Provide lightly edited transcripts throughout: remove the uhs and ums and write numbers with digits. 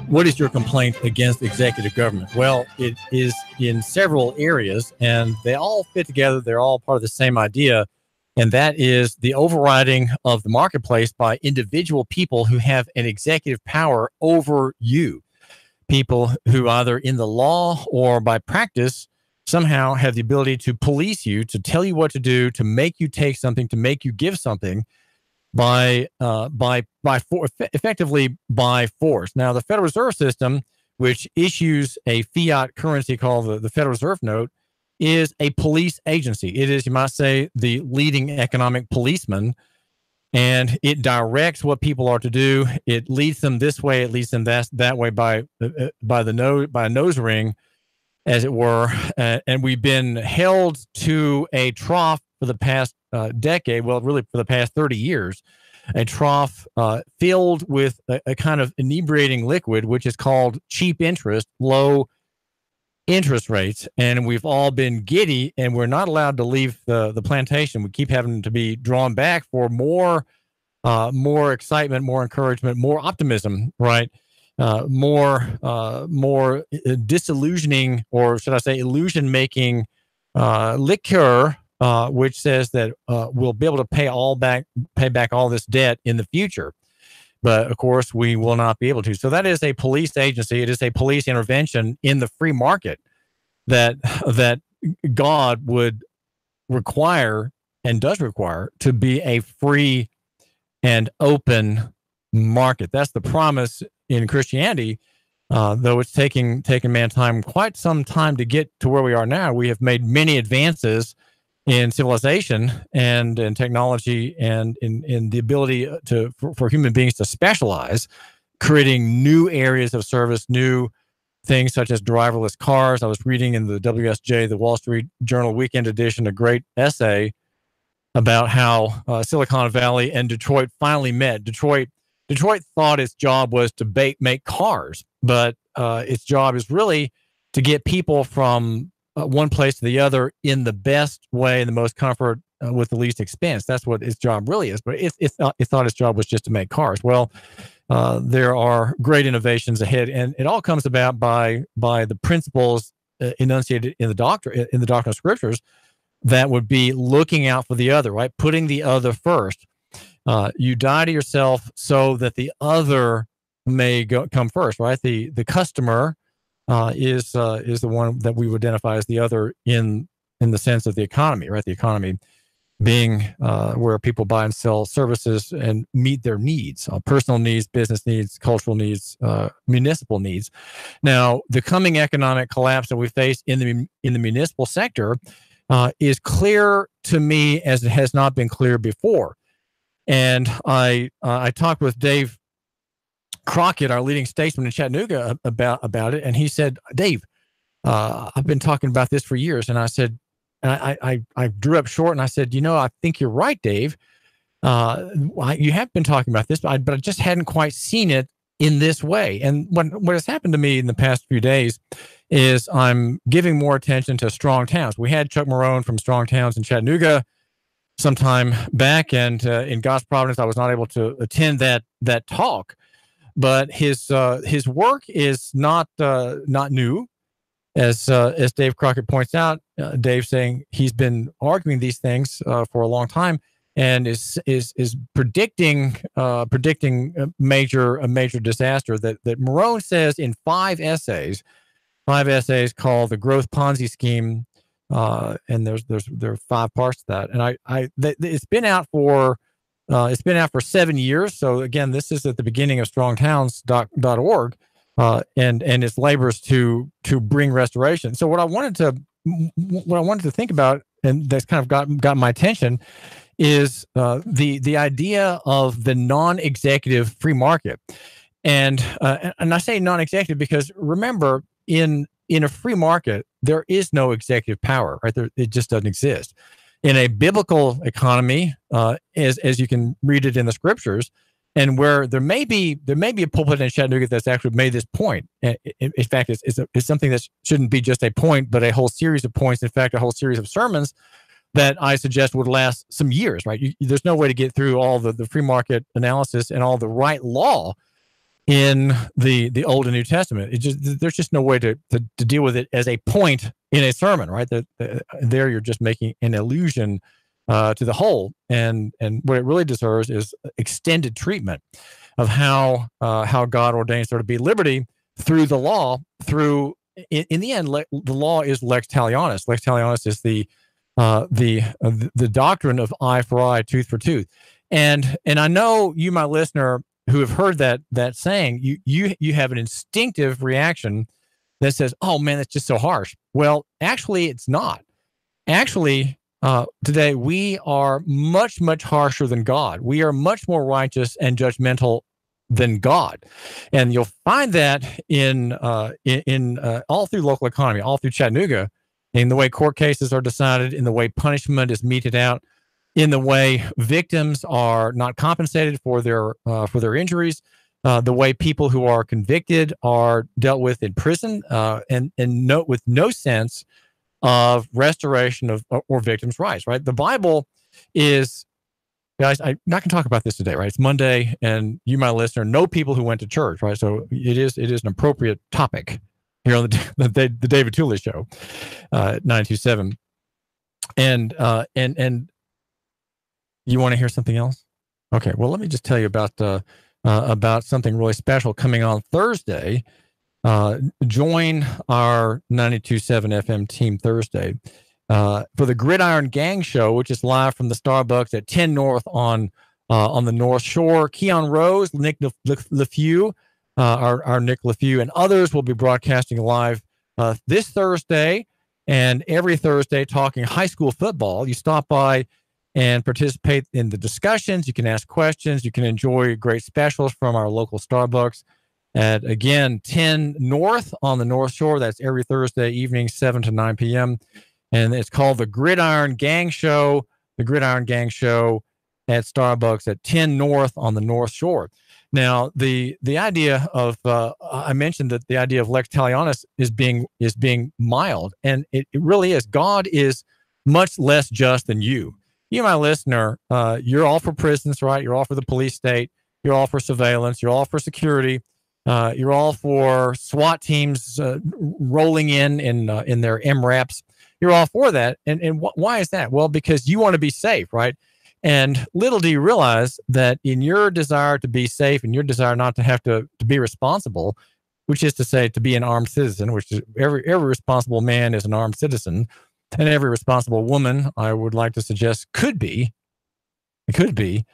What is your complaint against executive government? Well, it is in several areas, and they all fit together. They're all part of the same idea, and that is the overriding of the marketplace by individual people who have an executive power over you. People who either in the law or by practice somehow have the ability to police you, to tell you what to do, to make you take something, to make you give something, effectively by force. Now, the Federal Reserve System, which issues a fiat currency called the Federal Reserve Note, is a police agency. It is, you might say, the leading economic policeman, and it directs what people are to do. It leads them this way, it leads them that way by a nose ring, as it were. And we've been held to a trough for the past decade, well, really for the past 30 years, a trough filled with a kind of inebriating liquid, which is called cheap interest, low interest rates. And we've all been giddy, and we're not allowed to leave the plantation. We keep having to be drawn back for more excitement, more encouragement, more optimism, right? More disillusioning, or should I say illusion-making liquor, which says that we'll be able to pay back all this debt in the future. But of course, we will not be able to. So that is a police agency. It is a police intervention in the free market that God would require and does require to be a free and open market. That's the promise in Christianity. Though it's taking mankind quite some time to get to where we are now, we have made many advances in civilization and in technology and in the ability for human beings to specialize, creating new areas of service, new things such as driverless cars. I was reading in the WSJ, the Wall Street Journal Weekend Edition, a great essay about how Silicon Valley and Detroit finally met. Detroit thought its job was to make cars, but its job is really to get people from one place to the other in the best way, in the most comfort, with the least expense. That's what its job really is. But it thought its job was just to make cars. Well, there are great innovations ahead, and it all comes about by the principles enunciated in the doctrine of scriptures that would be looking out for the other, right? Putting the other first. You die to yourself so that the other may come first, right? The customer is the one that we would identify as the other in the sense of the economy, right? The economy being where people buy and sell services and meet their needs, personal needs, business needs, cultural needs, municipal needs. Now, the coming economic collapse that we face in the municipal sector is clear to me as it has not been clear before. And I talked with Dave Crockett, our leading statesman in Chattanooga, about it, and he said, "Dave, I've been talking about this for years." And I said, I drew up short, and I said, I think you're right, Dave. You have been talking about this, but I just hadn't quite seen it in this way. And what has happened to me in the past few days is I'm giving more attention to strong towns. We had Chuck Marohn from Strong Towns in Chattanooga some time back, and in God's providence, I was not able to attend that talk. But his work is not new, as Dave Crockett points out. Dave saying he's been arguing these things for a long time, and is predicting a major disaster that Marohn says in five essays called "The Growth Ponzi Scheme," and there are 5 parts to that, and it's been out for. It's been out for 7 years. So again, this is at the beginning of strongtowns.org and its labors to bring restoration. So what I wanted to think about, and that's kind of got my attention, is the idea of the non-executive free market. And I say non-executive because remember, in a free market, there is no executive power, right? It just doesn't exist. In a biblical economy, as you can read it in the scriptures, the executive power is and where there may be a pulpit in Chattanooga that's actually made this point. In fact, it's something that shouldn't be just a point, but a whole series of points. In fact, a whole series of sermons that I suggest would last some years. Right? There's no way to get through all the free market analysis and all the right law in the Old and New Testament. There's just no way to deal with it as a point in a sermon. Right? There you're just making an allusion to the whole, and what it really deserves is extended treatment of how God ordains there to be liberty through the law. Through in the end, the law is lex talionis. Lex talionis is the doctrine of eye for eye, tooth for tooth. And I know you, my listener, who have heard that saying, you have an instinctive reaction that says, "Oh man, that's just so harsh." Well, actually, it's not. Actually, today we are much, much harsher than God. We are much more righteous and judgmental than God, and you'll find that in all through local economy, all through Chattanooga, in the way court cases are decided, in the way punishment is meted out, in the way victims are not compensated for their injuries, the way people who are convicted are dealt with in prison, with no sense of restoration of or victims' rights. Right? The Bible is, guys, I'm not going to talk about this today. Right? It's Monday, and you, my listener, know people who went to church. Right? So it is an appropriate topic here on the David Tooley Show, 927. And you want to hear something else? Okay. Well, let me just tell you about something really special coming on Thursday. Join our 92.7 FM team Thursday for the Gridiron Gang Show, which is live from the Starbucks at 10 North on the North Shore. Keon Rose, Nick LeFew, our Nick LeFew, and others will be broadcasting live this Thursday and every Thursday, talking high school football. You stop by and participate in the discussions. You can ask questions. You can enjoy great specials from our local Starbucks at, again, 10 North on the North Shore. That's every Thursday evening, 7 to 9 p.m. And it's called the Gridiron Gang Show, the Gridiron Gang Show at Starbucks at 10 North on the North Shore. Now, the idea of, I mentioned that the idea of lex talionis is being mild, and it really is. God is much less just than you. You, my listener, you're all for prisons, right? You're all for the police state. You're all for surveillance. You're all for security. You're all for SWAT teams rolling in their MRAPs. You're all for that. And why is that? Well, because you want to be safe, right? And little do you realize that in your desire to be safe and your desire not to have to be responsible, which is to say to be an armed citizen, which is every responsible man is an armed citizen, and every responsible woman, I would like to suggest, could be the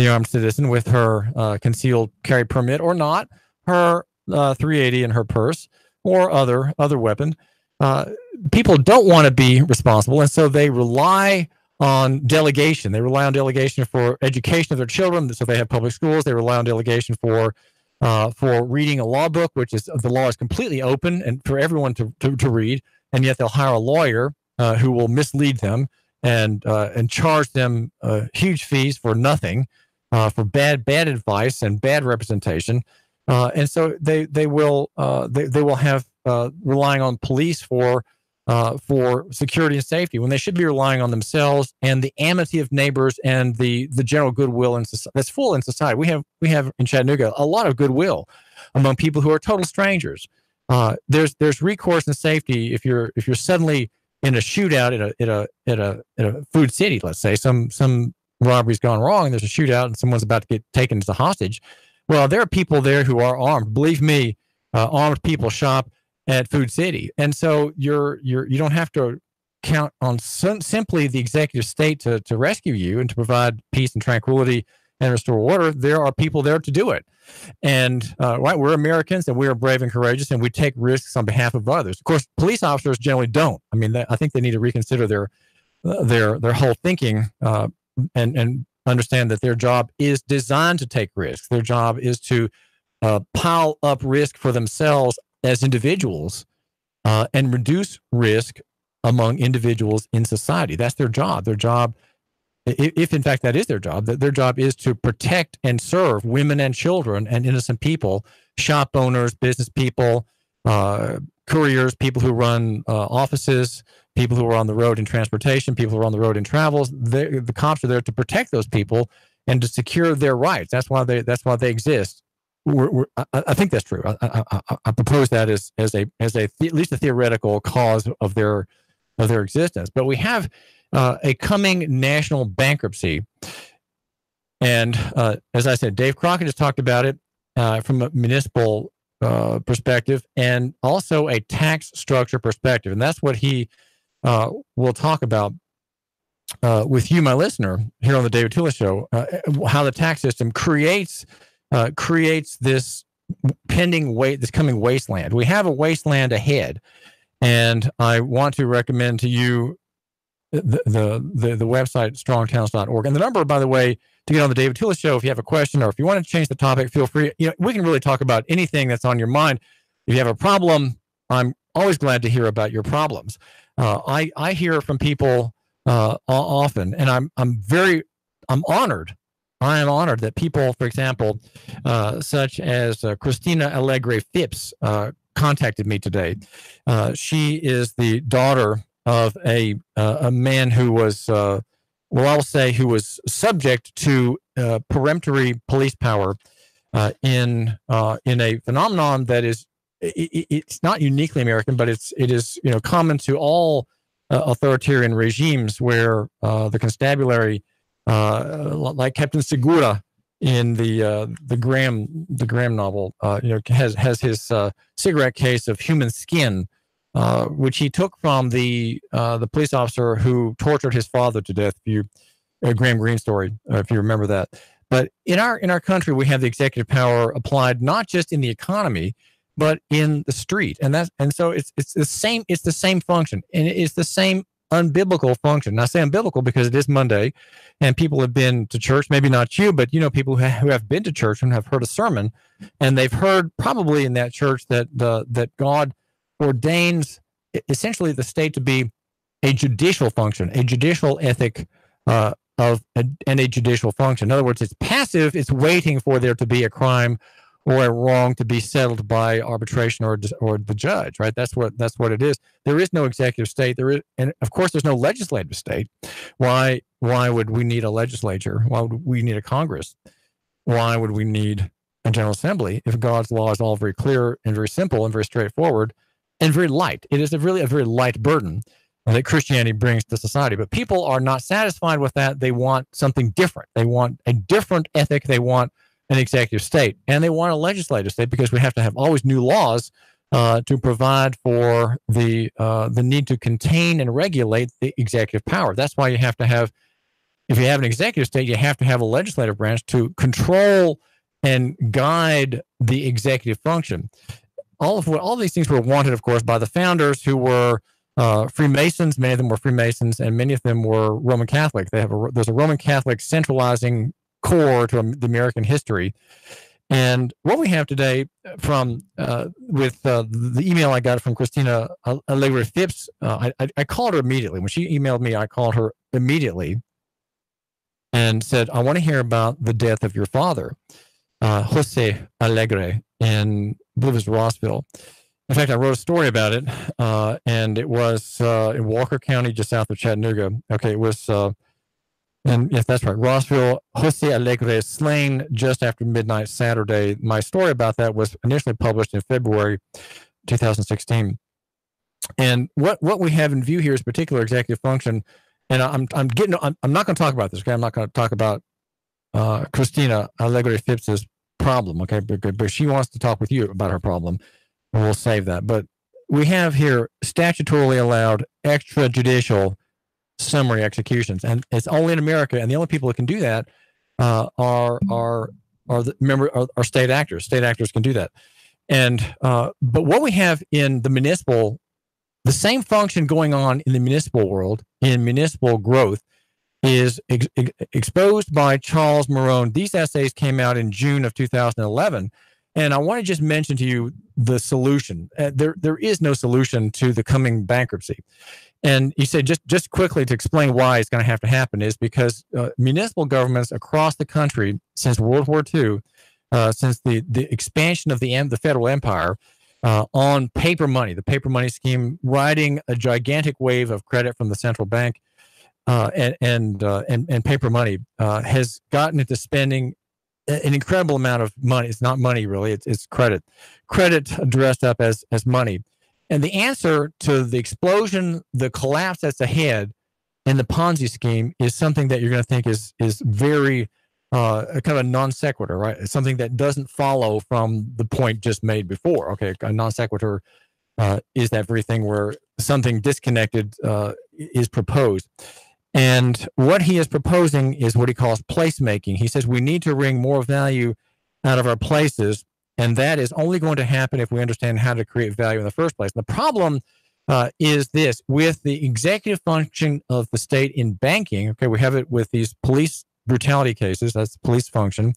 armed citizen with her concealed carry permit or not, her 380 in her purse or other weapon. People don't want to be responsible, and so they rely on delegation. They rely on delegation for education of their children, so they have public schools. They rely on delegation for reading a law book, which is, the law is completely open and for everyone to read, and yet they'll hire a lawyer who will mislead them and charge them huge fees for nothing, for bad advice and bad representation, and so they will have relying on police for security and safety when they should be relying on themselves and the amity of neighbors and the general goodwill in society. That's full in society. We have in Chattanooga a lot of goodwill among people who are total strangers. There's recourse and safety if you're suddenly in a shootout at a food city. Let's say some robbery's gone wrong. There's a shootout and someone's about to get taken as a hostage. Well, there are people there who are armed. Believe me, armed people shop at Food City, and so you don't have to count on simply the executive state to rescue you and to provide peace and tranquility and restore order. There are people there to do it, and right, we're Americans and we are brave and courageous, and we take risks on behalf of others. Of course, police officers generally don't. I mean, I think they need to reconsider their whole thinking and understand that their job is designed to take risks. Their job is to pile up risk for themselves as individuals and reduce risk among individuals in society. That's their job. Their job if in fact that is their job, that their job is to protect and serve women and children and innocent people, shop owners, business people, couriers, people who run offices, people who are on the road in transportation, people who are on the road in travels. The cops are there to protect those people and to secure their rights. That's why they exist. I think that's true. I propose that as at least a theoretical cause of their existence. But we have a coming national bankruptcy, and as I said, Dave Crockett has talked about it from a municipal perspective and also a tax structure perspective, and that's what he will talk about with you, my listener, here on the David Tula Show. How the tax system creates this this coming wasteland. We have a wasteland ahead, and I want to recommend to you the website strongtowns.org, and the number, by the way, to get on the David Tula Show. If you have a question or if you want to change the topic, feel free. We can really talk about anything that's on your mind. If you have a problem, I'm always glad to hear about your problems. I hear from people often, and I'm honored. I am honored that people, for example, such as Christina Alegre Phipps, contacted me today. She is the daughter of a man who was, I'll say, who was subject to peremptory police power in a phenomenon that is it's not uniquely American, but it is common to all authoritarian regimes where the constabulary, like Captain Segura in the Graham novel, has his cigarette case of human skin, which he took from the police officer who tortured his father to death. Graham Greene story, if you remember that. But in our country, we have the executive power applied not just in the economy, but in the street, and so it's the same function, and it's the same unbiblical function. And I say unbiblical because it is Monday, and people have been to church. Maybe not you, but people who have been to church and have heard a sermon, and they've heard probably in that church that God ordains essentially the state to be a judicial function, a judicial ethic and a judicial function. In other words, it's passive. It's waiting for there to be a crime or a wrong to be settled by arbitration or the judge, right? That's what it is. There is no executive state. And of course, there's no legislative state. Why would we need a legislature? Why would we need a Congress? Why would we need a General Assembly if God's law is all very clear and very simple and very straightforward and very light? It is really a very light burden that Christianity brings to society. But people are not satisfied with that. They want something different. They want a different ethic. They want an executive state, and they want a legislative state because we have to have always new laws to provide for the need to contain and regulate the executive power. That's why you have to have, if you have an executive state, you have to have a legislative branch to control and guide the executive function. All these things were wanted, of course, by the founders, who were Freemasons. Many of them were Freemasons, and many of them were Roman Catholic. There's a Roman Catholic centralizing core to the American history. And what we have today with the email I got from Christina Alegre Phipps, I called her immediately. When she emailed me, I called her immediately and said, I want to hear about the death of your father, Jose Alegre, in, I believe it was Rossville. In fact, I wrote a story about it, and it was in Walker County, just south of Chattanooga. Okay, it was... and yes, that's right. Rossville, Jose Alegre slain just after midnight Saturday. My story about that was initially published in February 2016. And what we have in view here is particular executive function. And I'm not going to talk about this. Okay, I'm not going to talk about Christina Alegre Phipps's problem. Okay, but she wants to talk with you about her problem, and we'll save that. But we have here statutorily allowed extrajudicial summary executions, and it's only in America, and the only people that can do that are state actors. State actors can do that, and but what we have in the municipal, the same function going on in the municipal world, in municipal growth, is exposed by Charles Marohn. These essays came out in June of 2011, And I want to just mention to you the solution. There is no solution to the coming bankruptcy. And you said just quickly to explain why it's going to have to happen is because municipal governments across the country since World War II, since the expansion of the federal empire on paper money, the paper money scheme, riding a gigantic wave of credit from the central bank and paper money has gotten into spending an incredible amount of money. It's not money really; it's credit dressed up as money. And the answer to the explosion, the collapse that's ahead in the Ponzi scheme is something that you're going to think is very kind of a non sequitur, right? It's something that doesn't follow from the point just made before. Okay, a non sequitur is that very thing where something disconnected is proposed. And what he is proposing is what he calls placemaking. He says we need to wring more value out of our places, and that is only going to happen if we understand how to create value in the first place. And the problem is this: with the executive function of the state in banking, okay, we have it with these police brutality cases, that's the police function,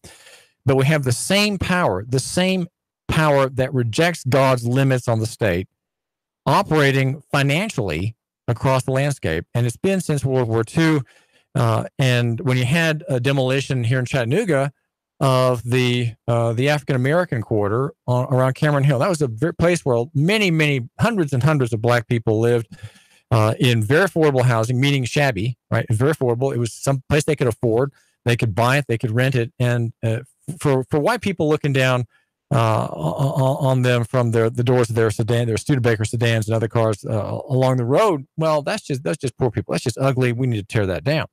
but we have the same power that rejects God's limits on the state operating financially across the landscape. And it's been since World War II. And when you had a demolition here in Chattanooga of the African-American quarter around Cameron Hill, that was a place where many, hundreds and hundreds of black people lived in very affordable housing, meaning shabby, right? Very affordable. It was some place they could afford. They could buy it. They could rent it. And for white people looking down on them from the doors of their sedan, their Studebaker sedans and other cars along the road, well, that's just poor people. That's just ugly. We need to tear that down.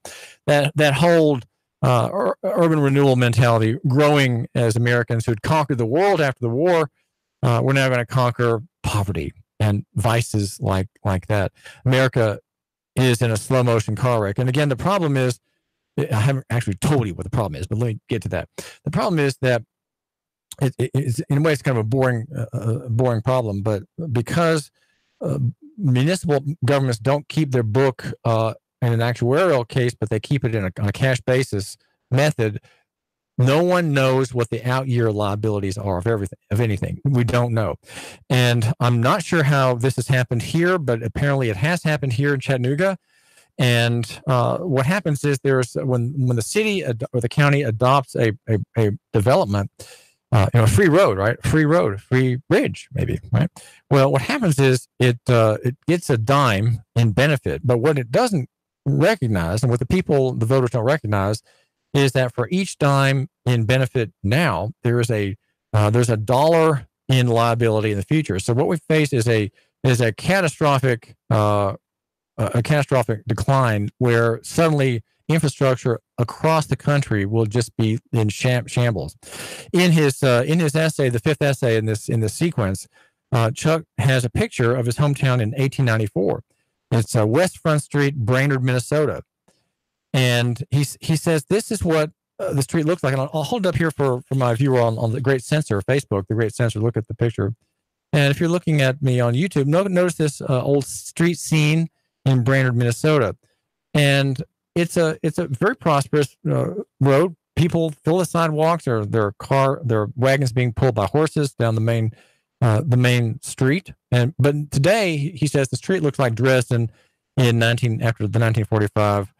That whole urban renewal mentality, growing as Americans who'd conquered the world after the war, we're now going to conquer poverty and vices like that. America is in a slow motion car wreck. And again, the problem is, I haven't actually told you what the problem is, but let me get to that. The problem is that it's in a way, it's kind of a boring problem, but because municipal governments don't keep their book in an actuarial case, but they keep it on a cash basis method, no one knows what the out year liabilities are of anything. We don't know. And I'm not sure how this has happened here, but apparently it has happened here in Chattanooga. And what happens is when the city or the county adopts a development, a free road, right? Free bridge, maybe, right? Well, what happens is it gets a dime in benefit, but what it doesn't recognize, and what the voters don't recognize, is that for each dime in benefit now, there's a dollar in liability in the future. So what we face is a catastrophic decline where suddenly infrastructure across the country will just be in shambles. In his essay, the fifth essay in this sequence, Chuck has a picture of his hometown in 1894. It's West Front Street, Brainerd, Minnesota, and he says this is what the street looks like. And I'll hold it up here for my viewer on the Great Censor Facebook. The Great Censor. Look at the picture, and if you're looking at me on YouTube, notice this old street scene in Brainerd, Minnesota, and it's a very prosperous road. People fill the sidewalks, or their wagons being pulled by horses down the main street. But today, he says the street looks like Dresden after the 1945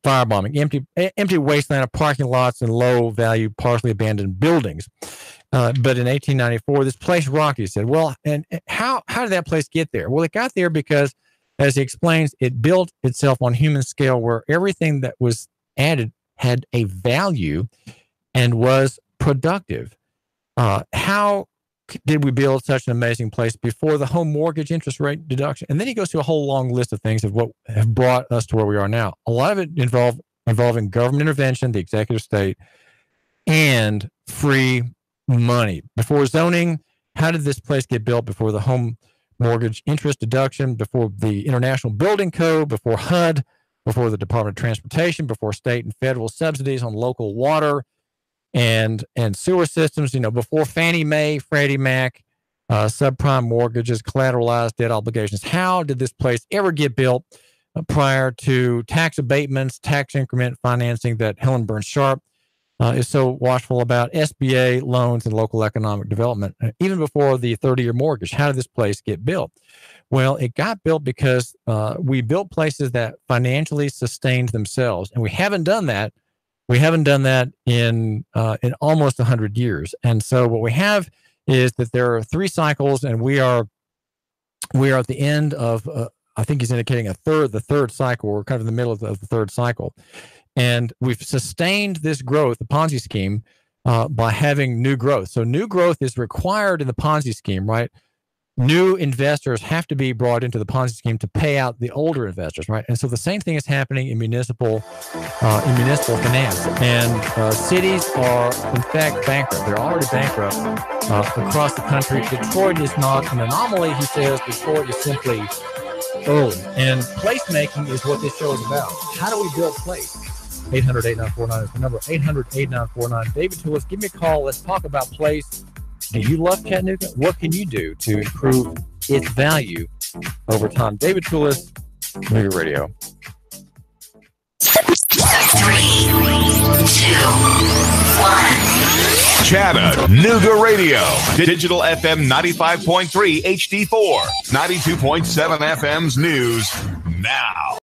firebombing, empty wasteland of parking lots and low value, partially abandoned buildings. But in 1894, this place rocked. He said, well, and how did that place get there? Well, it got there because, as he explains, it built itself on human scale where everything that was added had a value and was productive. How did we build such an amazing place before the home mortgage interest rate deduction? And then he goes through a whole long list of things of what have brought us to where we are now. A lot of it involving government intervention, the executive state, and free money. Before zoning, how did this place get built before the home mortgage interest deduction, before the International Building Code, before HUD, before the Department of Transportation, before state and federal subsidies on local water and sewer systems, before Fannie Mae, Freddie Mac, subprime mortgages, collateralized debt obligations? How did this place ever get built prior to tax abatements, tax increment financing that Helen Burns Sharp is so watchful about SBA loans and local economic development, even before the 30-year mortgage. How did this place get built? Well, it got built because we built places that financially sustained themselves, and we haven't done that. We haven't done that in almost 100 years. And so what we have is that there are 3 cycles, and we are at the end of I think he's indicating the third cycle. We're kind of in the middle of the third cycle. And we've sustained this growth, the Ponzi scheme, by having new growth. So new growth is required in the Ponzi scheme, right? New investors have to be brought into the Ponzi scheme to pay out the older investors, right? And so the same thing is happening in municipal finance. And cities are, in fact, bankrupt. They're already bankrupt across the country. Detroit is not an anomaly, he says. Detroit is simply early. And placemaking is what this show is about. How do we build place? 800-8949 is the number. 800-8949. David Toulis, give me a call. Let's talk about place. Do you love Chattanooga? What can you do to improve its value over time? David Toulis, Movie Radio. 3, 2, 1. Chattanooga Radio. Digital FM 95.3 HD4. 92.7 FM's news now.